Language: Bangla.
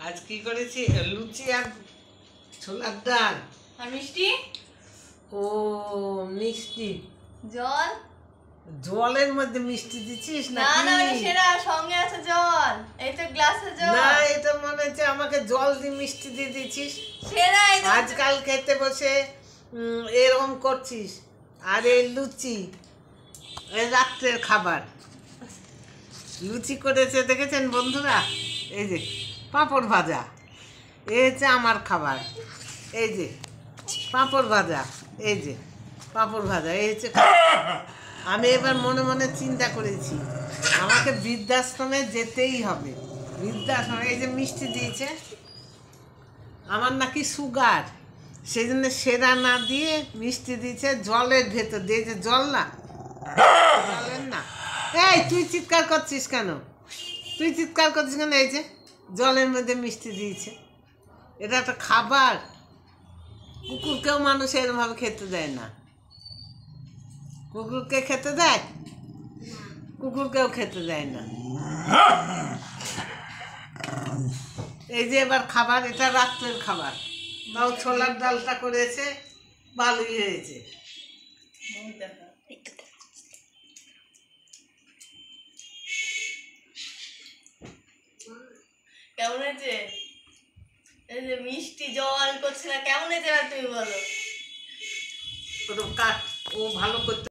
আজ কি করেছি? লুচি আর ছোলার ডাল আর মিষ্টি। ও মিষ্টি জল। জলের মধ্যে মিষ্টি দিছিস না না, ওটা সেরা, সঙ্গে আছে জল। এই তো গ্লাসে জল। না, এটা মনে হচ্ছে আমাকে জল দিয়ে মিষ্টি দিয়ে দিছিস। সেরা আজকাল খেতে বসে এরকম করছিস। আর এই লুচি এই রাত্রের খাবার। লুচি করেছে দেখেছেন বন্ধুরা? এই যে পাঁপড় ভাজা, এই হচ্ছে আমার খাবার। এই যে পাঁপড় ভাজা, এই যে পাঁপড় ভাজা, এই হচ্ছে। আমি এবার মনে মনে চিন্তা করেছি আমাকে বৃদ্ধাশ্রমে যেতেই হবে। বৃদ্ধাশ্রমে এই যে মিষ্টি দিয়েছে, আমার নাকি সুগার, সেই জন্য সেরা না দিয়ে মিষ্টি দিয়েছে জলের ভেতর দিয়ে। যে জল না, জলের না। এই তুই চিৎকার করছিস কেন? তুই চিৎকার করছিস কেন? এই যে জলের মধ্যে মিষ্টি দিয়েছে। এটা একটা খাবার? কুকুরকেও মানুষ এরমভাবে খেতে দেয় না। কুকুরকে খেতে দেয়? কুকুরকেও খেতে দেয় না। এই যে এবার খাবার, এটা রাত্রের খাবার। তাও ছোলার ডালটা করেছে, ভালোই হয়েছে। কেমন হয়েছে? এই যে মিষ্টি জল করছে না, কেমন হয়েছে এবার তুমি বলো। কাট, ও ভালো করতে